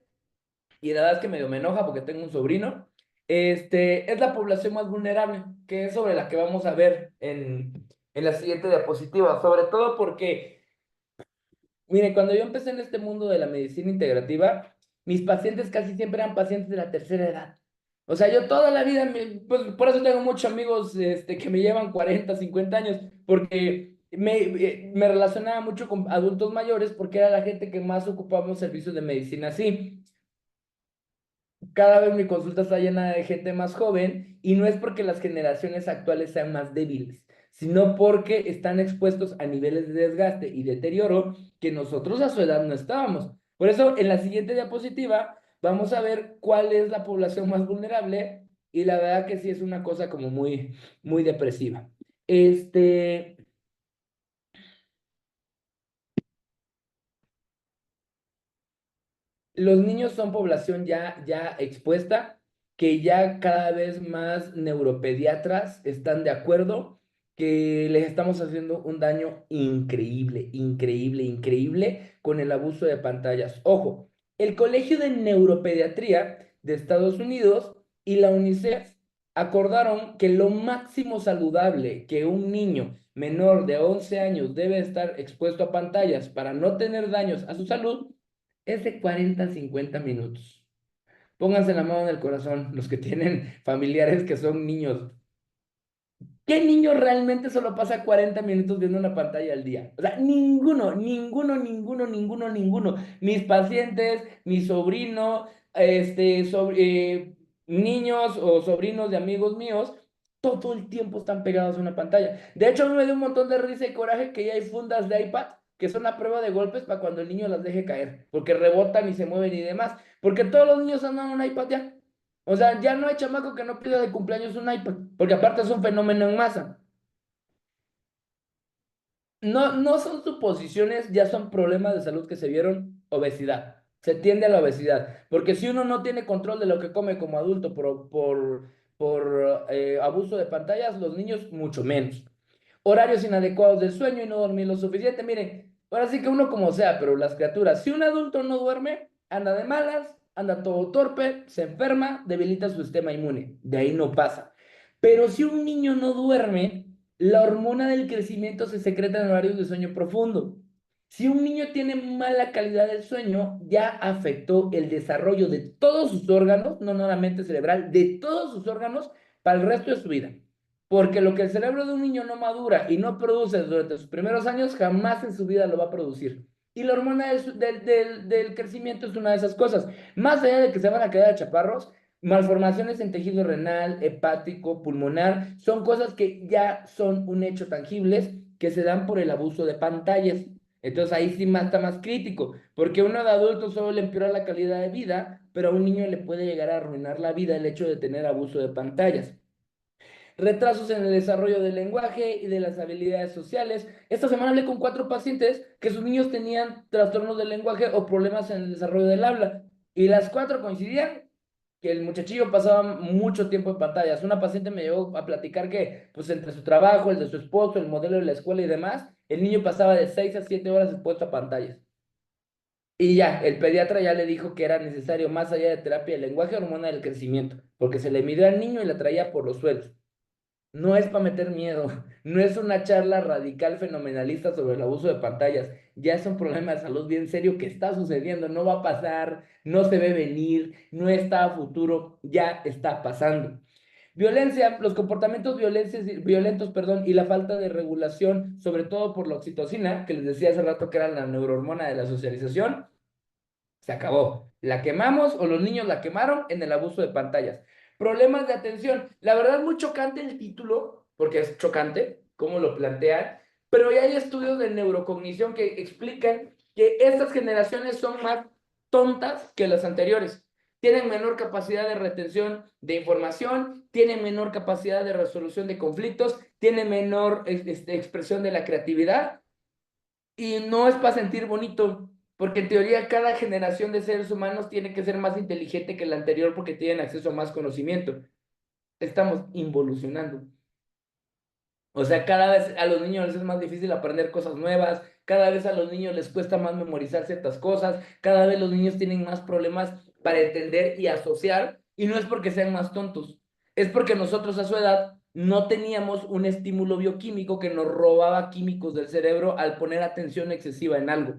y la verdad es que medio me enoja porque tengo un sobrino, es la población más vulnerable, que es sobre la que vamos a ver en la siguiente diapositiva, sobre todo porque, mire, cuando yo empecé en este mundo de la medicina integrativa, mis pacientes casi siempre eran pacientes de la tercera edad. O sea, yo toda la vida, pues por eso tengo muchos amigos que me llevan 40, 50 años, porque me relacionaba mucho con adultos mayores porque era la gente que más ocupamos servicios de medicina así. Cada vez mi consulta está llena de gente más joven y no es porque las generaciones actuales sean más débiles, sino porque están expuestos a niveles de desgaste y deterioro que nosotros a su edad no estábamos. Por eso, en la siguiente diapositiva vamos a ver cuál es la población más vulnerable y la verdad que sí es una cosa como muy, muy depresiva. Este, Los niños son población ya expuesta, que ya cada vez más neuropediatras están de acuerdo que les estamos haciendo un daño increíble, increíble, increíble con el abuso de pantallas. Ojo, el Colegio de Neuropediatría de Estados Unidos y la UNICEF acordaron que lo máximo saludable que un niño menor de 11 años debe estar expuesto a pantallas para no tener daños a su salud es de 40 a 50 minutos. Pónganse la mano en el corazón, los que tienen familiares que son niños. ¿Qué niño realmente solo pasa 40 minutos viendo una pantalla al día? O sea, ninguno, ninguno, ninguno, ninguno, ninguno. Mis pacientes, mi sobrino, niños o sobrinos de amigos míos, todo el tiempo están pegados a una pantalla. De hecho, a mí me dio un montón de risa y coraje que ya hay fundas de iPad que son a prueba de golpes para cuando el niño las deje caer, porque rebotan y se mueven y demás. Porque todos los niños andan en un iPad ya. O sea, ya no hay chamaco que no pida de cumpleaños un iPad, porque aparte es un fenómeno en masa. No, no son suposiciones, ya son problemas de salud que se vieron, obesidad. Se tiende a la obesidad, porque si uno no tiene control de lo que come como adulto por abuso de pantallas, los niños mucho menos. Horarios inadecuados del sueño y no dormir lo suficiente. Miren, ahora sí que uno como sea, pero las criaturas, si un adulto no duerme, anda de malas, anda todo torpe, se enferma, debilita su sistema inmune. De ahí no pasa. Pero si un niño no duerme, la hormona del crecimiento se secreta en horarios de sueño profundo. Si un niño tiene mala calidad del sueño, ya afectó el desarrollo de todos sus órganos, no solamente cerebral, de todos sus órganos para el resto de su vida. Porque lo que el cerebro de un niño no madura y no produce durante sus primeros años, jamás en su vida lo va a producir. Y la hormona del crecimiento es una de esas cosas. Más allá de que se van a quedar chaparros, malformaciones en tejido renal, hepático, pulmonar, son cosas que ya son un hecho tangibles que se dan por el abuso de pantallas. Entonces ahí sí más está más crítico, porque uno de adulto solo le empeora la calidad de vida, pero a un niño le puede llegar a arruinar la vida el hecho de tener abuso de pantallas. Retrasos en el desarrollo del lenguaje y de las habilidades sociales. Esta semana hablé con 4 pacientes que sus niños tenían trastornos del lenguaje o problemas en el desarrollo del habla, y las 4 coincidían que el muchachillo pasaba mucho tiempo en pantallas. Una paciente me llegó a platicar que, pues entre su trabajo, el de su esposo, el modelo de la escuela y demás, el niño pasaba de 6 a 7 horas expuesto a pantallas. Y ya, el pediatra ya le dijo que era necesario, más allá de terapia de lenguaje, hormona del crecimiento, porque se le midió al niño y la traía por los suelos. No es para meter miedo, no es una charla radical fenomenalista sobre el abuso de pantallas, ya es un problema de salud bien serio que está sucediendo, no va a pasar, no se ve venir, no está a futuro, ya está pasando. Violencia, los comportamientos violentos, perdón, y la falta de regulación, sobre todo por la oxitocina, que les decía hace rato que era la neurohormona de la socialización, se acabó. La quemamos o los niños la quemaron en el abuso de pantallas. Problemas de atención. La verdad, muy chocante el título, porque es chocante cómo lo plantean, pero ya hay estudios de neurocognición que explican que estas generaciones son más tontas que las anteriores. Tienen menor capacidad de retención de información, tienen menor capacidad de resolución de conflictos, tienen menor expresión de la creatividad y no es para sentir bonito, porque en teoría cada generación de seres humanos tiene que ser más inteligente que la anterior porque tienen acceso a más conocimiento. Estamos involucionando. O sea, cada vez a los niños les es más difícil aprender cosas nuevas, cada vez a los niños les cuesta más memorizar ciertas cosas, cada vez los niños tienen más problemas para entender y asociar, y no es porque sean más tontos, es porque nosotros a su edad no teníamos un estímulo bioquímico que nos robaba químicos del cerebro al poner atención excesiva en algo.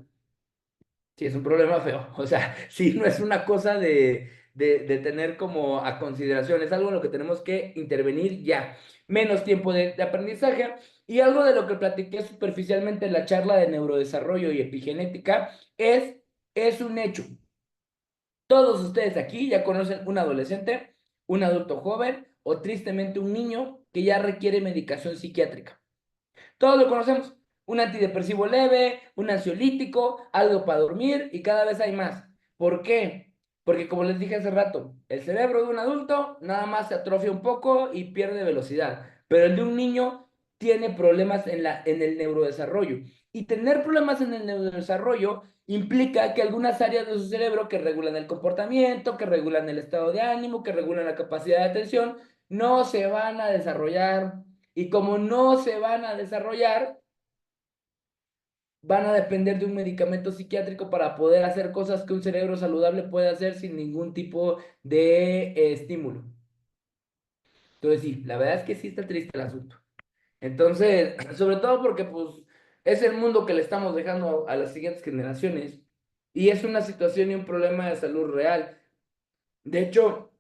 Sí, es un problema feo. O sea, sí, no es una cosa de tener como a consideración, es algo en lo que tenemos que intervenir ya. Menos tiempo de aprendizaje y algo de lo que platiqué superficialmente en la charla de neurodesarrollo y epigenética es un hecho. Todos ustedes aquí ya conocen un adolescente, un adulto joven o tristemente un niño que ya requiere medicación psiquiátrica. Todos lo conocemos. Un antidepresivo leve, un ansiolítico, algo para dormir y cada vez hay más. ¿Por qué? Porque como les dije hace rato, el cerebro de un adulto nada más se atrofia un poco y pierde velocidad, pero el de un niño tiene problemas en el neurodesarrollo. Y tener problemas en el neurodesarrollo implica que algunas áreas de su cerebro que regulan el comportamiento, que regulan el estado de ánimo, que regulan la capacidad de atención, no se van a desarrollar y como no se van a desarrollar, van a depender de un medicamento psiquiátrico para poder hacer cosas que un cerebro saludable puede hacer sin ningún tipo de estímulo. Entonces, sí, la verdad es que sí está triste el asunto. Entonces, sobre todo porque pues es el mundo que le estamos dejando a las siguientes generaciones y es una situación y un problema de salud real. De hecho,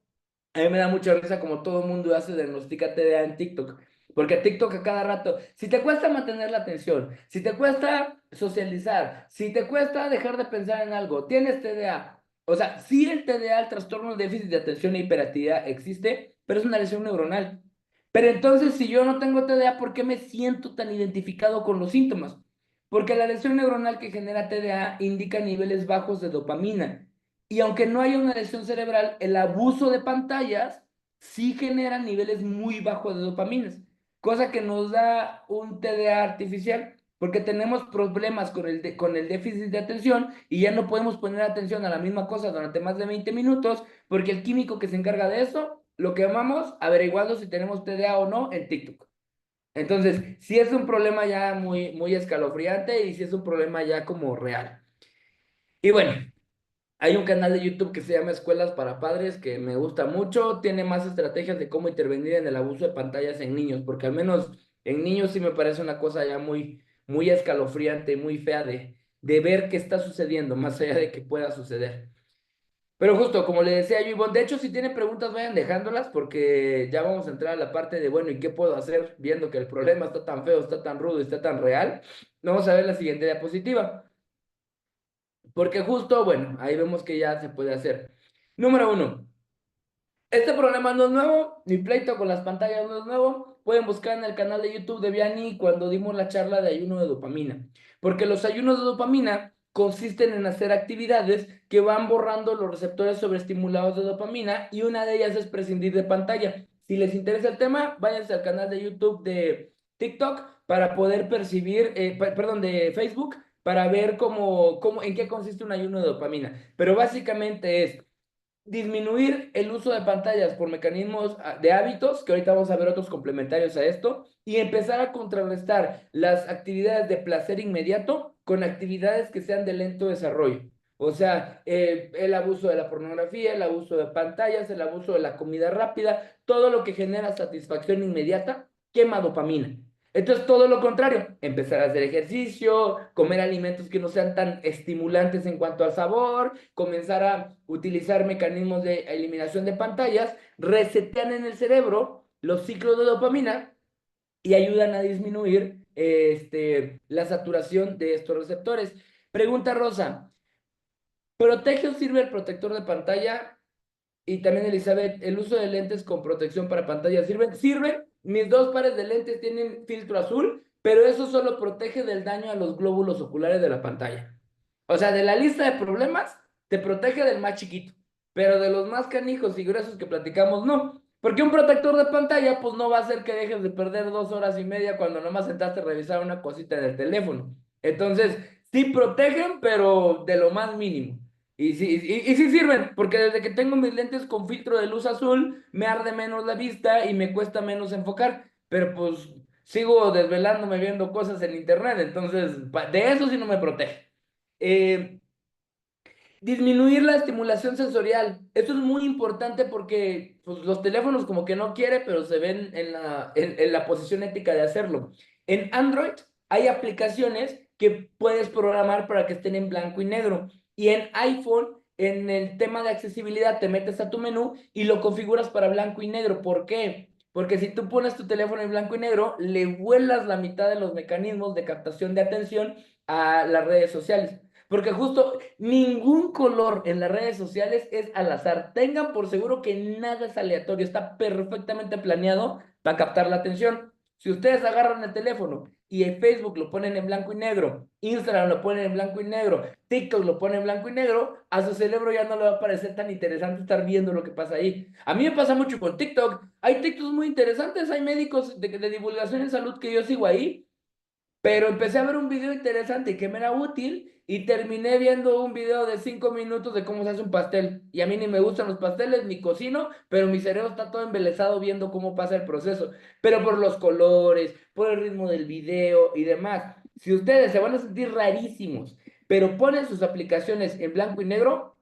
a mí me da mucha risa como todo el mundo hace diagnostica TDA en TikTok. Porque TikTok a cada rato, si te cuesta mantener la atención, si te cuesta socializar, si te cuesta dejar de pensar en algo, tienes TDA. O sea, sí el TDA, el trastorno de déficit de atención e hiperactividad existe, pero es una lesión neuronal. Pero entonces, si yo no tengo TDA, ¿por qué me siento tan identificado con los síntomas? Porque la lesión neuronal que genera TDA indica niveles bajos de dopamina. Y aunque no haya una lesión cerebral, el abuso de pantallas sí genera niveles muy bajos de dopaminas, cosa que nos da un TDA artificial, porque tenemos problemas con el déficit de atención y ya no podemos poner atención a la misma cosa durante más de 20 minutos, porque el químico que se encarga de eso lo quemamos averiguando si tenemos TDA o no en TikTok. Entonces, sí es un problema ya muy, muy escalofriante y sí es un problema ya como real. Y bueno, hay un canal de YouTube que se llama Escuelas para Padres que me gusta mucho. Tiene más estrategias de cómo intervenir en el abuso de pantallas en niños, porque al menos en niños sí me parece una cosa ya muy, muy escalofriante, muy fea de ver qué está sucediendo, más allá de que pueda suceder. Pero justo, como le decía yo, Ivonne, de hecho, si tienen preguntas, vayan dejándolas, porque ya vamos a entrar a la parte de, bueno, ¿y qué puedo hacer viendo que el problema está tan feo, está tan rudo, está tan real? Vamos a ver la siguiente diapositiva. Porque justo, bueno, ahí vemos que ya se puede hacer. Número uno, este problema no es nuevo, mi pleito con las pantallas no es nuevo. Pueden buscar en el canal de YouTube de Vianney cuando dimos la charla de ayuno de dopamina. Porque los ayunos de dopamina consisten en hacer actividades que van borrando los receptores sobreestimulados de dopamina y una de ellas es prescindir de pantalla. Si les interesa el tema, váyanse al canal de YouTube de TikTok para poder percibir, perdón, de Facebook, para ver en qué consiste un ayuno de dopamina. Pero básicamente es disminuir el uso de pantallas por mecanismos de hábitos, que ahorita vamos a ver otros complementarios a esto, y empezar a contrarrestar las actividades de placer inmediato con actividades que sean de lento desarrollo. O sea, el abuso de la pornografía, el abuso de pantallas, el abuso de la comida rápida, todo lo que genera satisfacción inmediata quema dopamina. Entonces, todo lo contrario, empezar a hacer ejercicio, comer alimentos que no sean tan estimulantes en cuanto al sabor, comenzar a utilizar mecanismos de eliminación de pantallas, resetean en el cerebro los ciclos de dopamina y ayudan a disminuir la saturación de estos receptores. Pregunta Rosa, ¿protege o sirve el protector de pantalla? Y también Elizabeth, ¿el uso de lentes con protección para pantalla sirven? Sirven. Mis dos pares de lentes tienen filtro azul, pero eso solo protege del daño a los glóbulos oculares de la pantalla. O sea, de la lista de problemas, te protege del más chiquito, pero de los más canijos y gruesos que platicamos, no. Porque un protector de pantalla, pues no va a hacer que dejes de perder 2 horas y media cuando nomás sentaste a revisar una cosita en el teléfono. Entonces, sí protegen, pero de lo más mínimo. Y sí sirven, porque desde que tengo mis lentes con filtro de luz azul, me arde menos la vista y me cuesta menos enfocar. Pero pues sigo desvelándome viendo cosas en internet, entonces de eso sí no me protege. Eh, Disminuir la estimulación sensorial. Esto es muy importante porque pues, los teléfonos como que no quiere, pero se ven en la posición ética de hacerlo. En Android hay aplicaciones que puedes programar para que estén en blanco y negro. Y en iPhone, en el tema de accesibilidad, te metes a tu menú y lo configuras para blanco y negro. ¿Por qué? Porque si tú pones tu teléfono en blanco y negro, le vuelas la mitad de los mecanismos de captación de atención a las redes sociales. Porque justo ningún color en las redes sociales es al azar. Tengan por seguro que nada es aleatorio, está perfectamente planeado para captar la atención. Si ustedes agarran el teléfono y en Facebook lo ponen en blanco y negro, Instagram lo ponen en blanco y negro, TikTok lo ponen en blanco y negro, a su cerebro ya no le va a parecer tan interesante estar viendo lo que pasa ahí. A mí me pasa mucho con TikTok. Hay TikToks muy interesantes, hay médicos de divulgación en salud que yo sigo ahí, pero empecé a ver un video interesante que me era útil y terminé viendo un video de 5 minutos de cómo se hace un pastel. Y a mí ni me gustan los pasteles, ni cocino, pero mi cerebro está todo embelesado viendo cómo pasa el proceso. Pero por los colores, por el ritmo del video y demás. Si ustedes se van a sentir rarísimos, pero ponen sus aplicaciones en blanco y negro,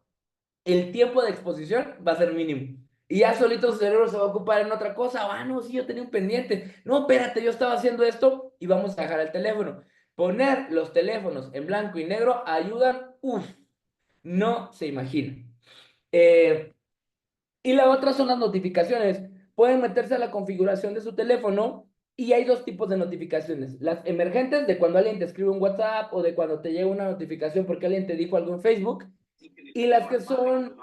el tiempo de exposición va a ser mínimo. Y ya solito su cerebro se va a ocupar en otra cosa. Ah, no, sí, yo tenía un pendiente. No, espérate, yo estaba haciendo esto y vamos a dejar el teléfono. Poner los teléfonos en blanco y negro ayudan, uff, no se imagina. Eh, y la otra son las notificaciones. Pueden meterse a la configuración de su teléfono y hay dos tipos de notificaciones. Las emergentes de cuando alguien te escribe un WhatsApp o de cuando te llega una notificación porque alguien te dijo algo en Facebook y las que son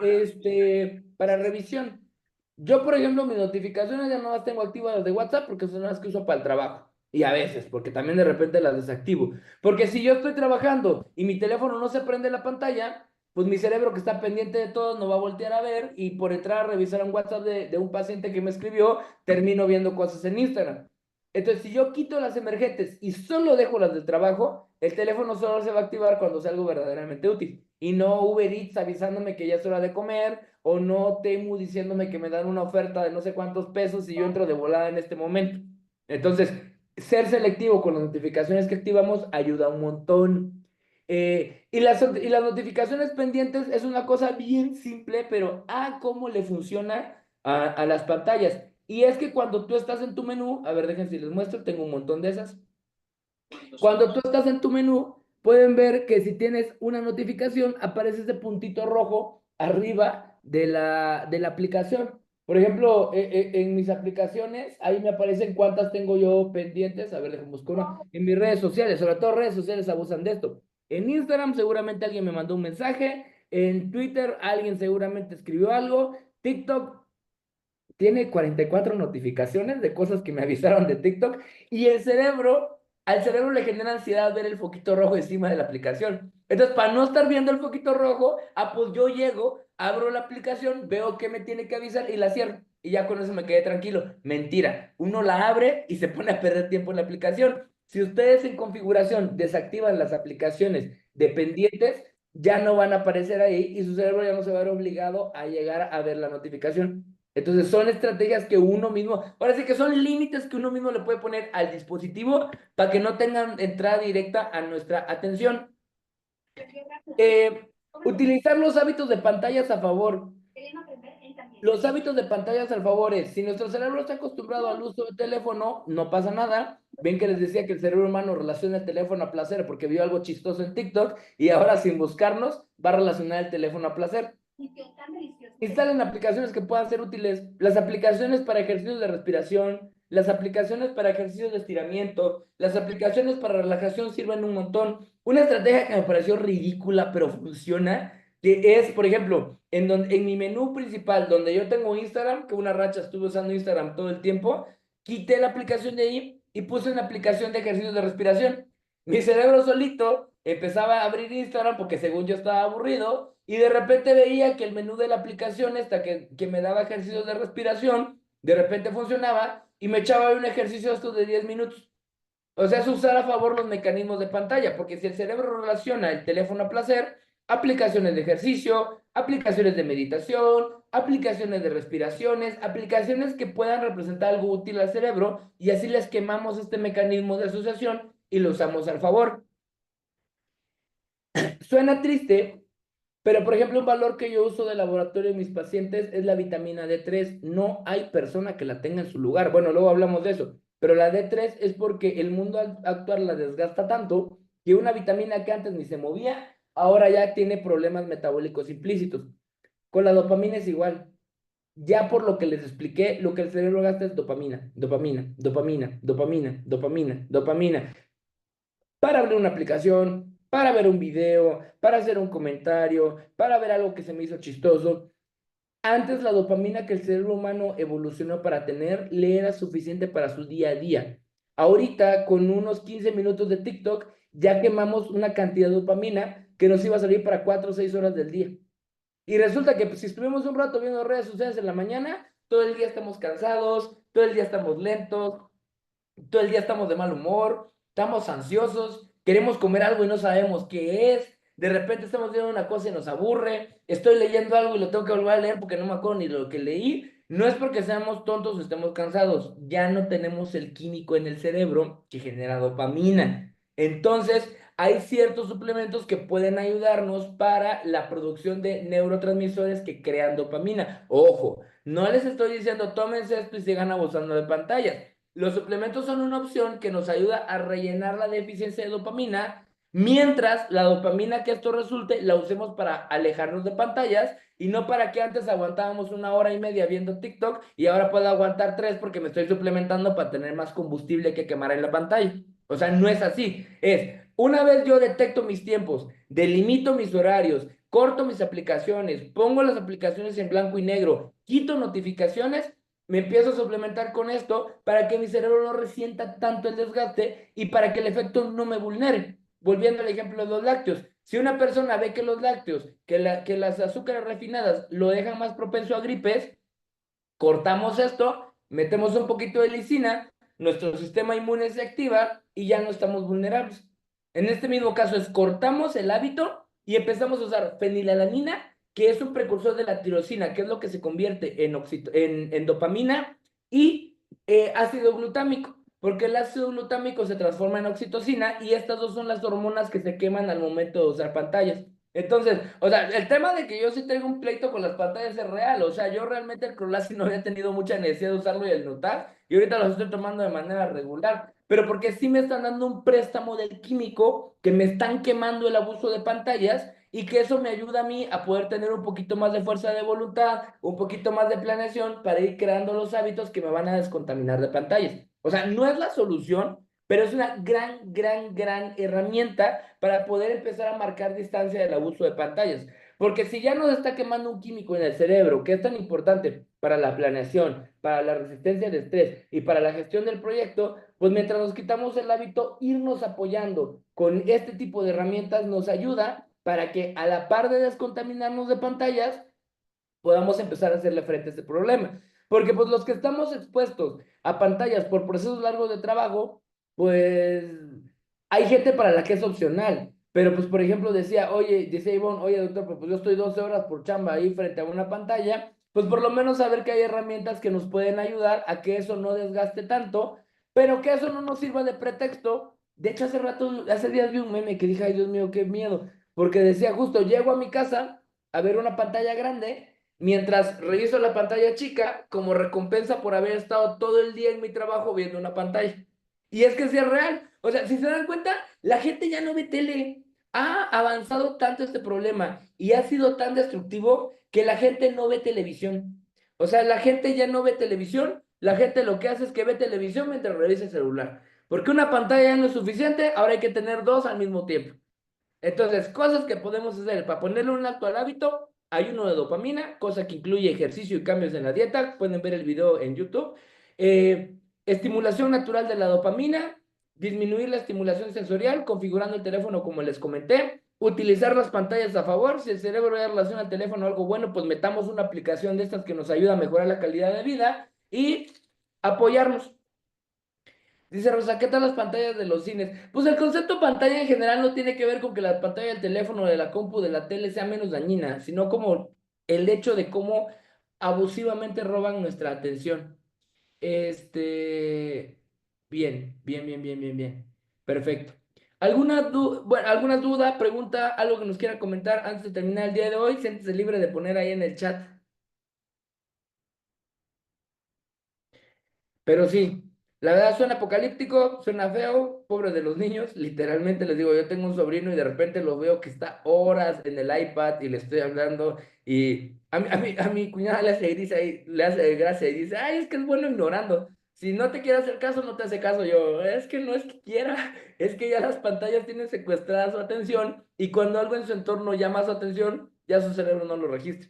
para revisión. Yo, por ejemplo, mis notificaciones ya no las tengo activas de WhatsApp porque son las que uso para el trabajo. Y a veces, porque también de repente las desactivo. Porque si yo estoy trabajando y mi teléfono no se prende la pantalla, pues mi cerebro que está pendiente de todo no va a voltear a ver y por entrar a revisar un WhatsApp de un paciente que me escribió, termino viendo cosas en Instagram. Entonces, si yo quito las emergentes y solo dejo las del trabajo, el teléfono solo se va a activar cuando sea algo verdaderamente útil. Y no Uber Eats avisándome que ya es hora de comer, o no Temu diciéndome que me dan una oferta de no sé cuántos pesos y yo entro de volada en este momento. Entonces, ser selectivo con las notificaciones que activamos ayuda un montón. Y las notificaciones pendientes es una cosa bien simple, pero cómo le funciona a las pantallas. Y es que cuando tú estás en tu menú, a ver, déjenme si les muestro, tengo un montón de esas. Cuando tú estás en tu menú, pueden ver que si tienes una notificación, aparece ese puntito rojo arriba de la aplicación. Por ejemplo, en mis aplicaciones, ahí me aparecen cuántas tengo yo pendientes. A ver, déjame buscar una. En mis redes sociales, sobre todo redes sociales abusan de esto. En Instagram seguramente alguien me mandó un mensaje. En Twitter alguien seguramente escribió algo. TikTok tiene 44 notificaciones de cosas que me avisaron de TikTok y al cerebro le genera ansiedad ver el foquito rojo encima de la aplicación. Entonces, para no estar viendo el foquito rojo, pues yo llego, abro la aplicación, veo que me tiene que avisar y la cierro. Y ya con eso me quedé tranquilo. Mentira, uno la abre y se pone a perder tiempo en la aplicación. Si ustedes en configuración desactivan las aplicaciones dependientes, ya no van a aparecer ahí y su cerebro ya no se va a ver obligado a llegar a ver la notificación. Entonces son estrategias que uno mismo, ahora sí que son límites que uno mismo le puede poner al dispositivo para que no tengan entrada directa a nuestra atención. Eh, Utilizar los hábitos de pantallas a favor. Los hábitos de pantallas al favor es, si nuestro cerebro está acostumbrado al uso de teléfono, no pasa nada. Ven que les decía que el cerebro humano relaciona el teléfono a placer porque vio algo chistoso en TikTok y ahora sin buscarnos va a relacionar el teléfono a placer. Instalen aplicaciones que puedan ser útiles, las aplicaciones para ejercicios de respiración, las aplicaciones para ejercicios de estiramiento, las aplicaciones para relajación sirven un montón. Una estrategia que me pareció ridícula, pero funciona, que es, por ejemplo, en mi menú principal, donde yo tengo Instagram, que una racha estuve usando Instagram todo el tiempo, quité la aplicación de ahí y puse una aplicación de ejercicios de respiración. Mi cerebro solito empezaba a abrir Instagram porque según yo estaba aburrido y de repente veía que el menú de la aplicación esta que me daba ejercicios de respiración, de repente funcionaba y me echaba un ejercicio esto de 10 minutos. O sea, es usar a favor los mecanismos de pantalla, porque si el cerebro relaciona el teléfono a placer, aplicaciones de ejercicio, aplicaciones de meditación, aplicaciones de respiraciones, aplicaciones que puedan representar algo útil al cerebro y así les quemamos este mecanismo de asociación y lo usamos al favor. Suena triste, pero por ejemplo un valor que yo uso de laboratorio en mis pacientes es la vitamina D3. No hay persona que la tenga en su lugar. Bueno, luego hablamos de eso, pero la D3 es porque el mundo actual la desgasta tanto que una vitamina que antes ni se movía, ahora ya tiene problemas metabólicos implícitos. Con la dopamina es igual. Ya por lo que les expliqué, lo que el cerebro gasta es dopamina, dopamina, dopamina, dopamina, dopamina, dopamina para abrir una aplicación, para ver un video, para hacer un comentario, para ver algo que se me hizo chistoso. Antes la dopamina que el cerebro humano evolucionó para tener le era suficiente para su día a día. Ahorita, con unos 15 minutos de TikTok, ya quemamos una cantidad de dopamina que nos iba a salir para 4 o 6 horas del día. Y resulta que pues, si estuvimos un rato viendo redes sociales en la mañana, todo el día estamos cansados, todo el día estamos lentos, todo el día estamos de mal humor, estamos ansiosos, queremos comer algo y no sabemos qué es, de repente estamos viendo una cosa y nos aburre, estoy leyendo algo y lo tengo que volver a leer porque no me acuerdo ni lo que leí. No es porque seamos tontos o estemos cansados, ya no tenemos el químico en el cerebro que genera dopamina. Entonces, hay ciertos suplementos que pueden ayudarnos para la producción de neurotransmisores que crean dopamina. Ojo, no les estoy diciendo tómense esto y sigan abusando de pantallas. Los suplementos son una opción que nos ayuda a rellenar la deficiencia de dopamina, mientras la dopamina que esto resulte la usemos para alejarnos de pantallas y no para que antes aguantábamos 1 hora y media viendo TikTok y ahora puedo aguantar 3 porque me estoy suplementando para tener más combustible que quemar en la pantalla. O sea, no es así. Es, una vez yo detecto mis tiempos, delimito mis horarios, corto mis aplicaciones, pongo las aplicaciones en blanco y negro, quito notificaciones, me empiezo a suplementar con esto para que mi cerebro no resienta tanto el desgaste y para que el efecto no me vulnere. Volviendo al ejemplo de los lácteos, si una persona ve que los lácteos, que las azúcares refinadas lo dejan más propenso a gripes, cortamos esto, metemos un poquito de lisina, nuestro sistema inmune se activa y ya no estamos vulnerables. En este mismo caso es cortamos el hábito y empezamos a usar fenilalanina, que es un precursor de la tirosina, que es lo que se convierte en dopamina y ácido glutámico, porque el ácido glutámico se transforma en oxitocina y estas dos son las hormonas que se queman al momento de usar pantallas. Entonces, o sea, el tema de que yo sí tengo un pleito con las pantallas es real. O sea, yo realmente el Crolasi no había tenido mucha necesidad de usarlo y el notar, y ahorita los estoy tomando de manera regular. Pero porque sí me están dando un préstamo del químico que me están quemando el abuso de pantallas y que eso me ayuda a mí a poder tener un poquito más de fuerza de voluntad, un poquito más de planeación para ir creando los hábitos que me van a descontaminar de pantallas. O sea, no es la solución, pero es una gran herramienta para poder empezar a marcar distancia del abuso de pantallas. Porque si ya nos está quemando un químico en el cerebro que es tan importante para la planeación, para la resistencia al estrés y para la gestión del proyecto, pues mientras nos quitamos el hábito, irnos apoyando con este tipo de herramientas nos ayuda para que a la par de descontaminarnos de pantallas, podamos empezar a hacerle frente a este problema. Porque pues los que estamos expuestos a pantallas por procesos largos de trabajo, pues hay gente para la que es opcional. Pero pues, por ejemplo, decía Ivonne, oye, doctor, pues yo estoy 12 horas por chamba ahí frente a una pantalla, pues por lo menos saber que hay herramientas que nos pueden ayudar a que eso no desgaste tanto, pero que eso no nos sirva de pretexto. De hecho, hace días vi un meme que dije, ay, Dios mío, qué miedo, porque decía justo, llego a mi casa a ver una pantalla grande, mientras reviso la pantalla chica como recompensa por haber estado todo el día en mi trabajo viendo una pantalla. Y es que sí es real. O sea, si se dan cuenta, la gente ya no ve tele. Ha avanzado tanto este problema y ha sido tan destructivo que la gente no ve televisión. O sea, la gente ya no ve televisión, la gente lo que hace es que ve televisión mientras revisa el celular. Porque una pantalla ya no es suficiente, ahora hay que tener dos al mismo tiempo. Entonces, cosas que podemos hacer para ponerle un alto al hábito, ayuno de dopamina, cosa que incluye ejercicio y cambios en la dieta, pueden ver el video en YouTube. Estimulación natural de la dopamina, disminuir la estimulación sensorial, configurando el teléfono como les comenté, utilizar las pantallas a favor, si el cerebro ya relaciona al teléfono algo bueno, pues metamos una aplicación de estas que nos ayuda a mejorar la calidad de vida y apoyarnos. Dice Rosa, ¿qué tal las pantallas de los cines? Pues el concepto pantalla en general no tiene que ver con que la pantalla del teléfono, de la compu, de la tele sea menos dañina, sino como el hecho de cómo abusivamente roban nuestra atención. Este, bien. Perfecto. ¿Alguna duda, pregunta, algo que nos quiera comentar antes de terminar el día de hoy? Siéntese libre de poner ahí en el chat. Pero sí, la verdad suena apocalíptico, suena feo, pobre de los niños. Literalmente les digo, yo tengo un sobrino y de repente lo veo que está horas en el iPad y le estoy hablando y a mi cuñada le hace gracia y dice, ay, es que es bueno ignorando. Si no te quiere hacer caso, no te hace caso. Yo, es que no es que quiera, es que ya las pantallas tienen secuestrada su atención y cuando algo en su entorno llama su atención, ya su cerebro no lo registra.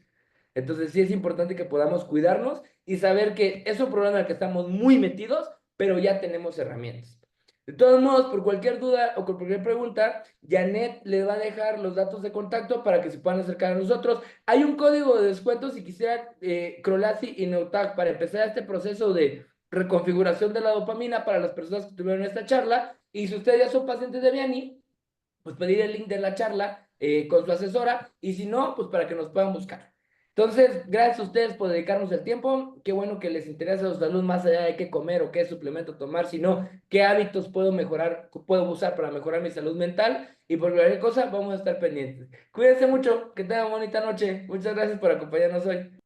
Entonces sí es importante que podamos cuidarnos y saber que es un problema en el que estamos muy metidos, pero ya tenemos herramientas. De todos modos, por cualquier duda o por cualquier pregunta, Janet le va a dejar los datos de contacto para que se puedan acercar a nosotros. Hay un código de descuento si quisiera Crolasi y Neutac para empezar este proceso de reconfiguración de la dopamina para las personas que tuvieron esta charla. Y si ustedes ya son pacientes de Viani, pues pedir el link de la charla con su asesora y si no, pues para que nos puedan buscar. Entonces, gracias a ustedes por dedicarnos el tiempo. Qué bueno que les interesa su salud más allá de qué comer o qué suplemento tomar, sino qué hábitos puedo mejorar, puedo usar para mejorar mi salud mental. Y por cualquier cosa, vamos a estar pendientes. Cuídense mucho, que tengan bonita noche. Muchas gracias por acompañarnos hoy.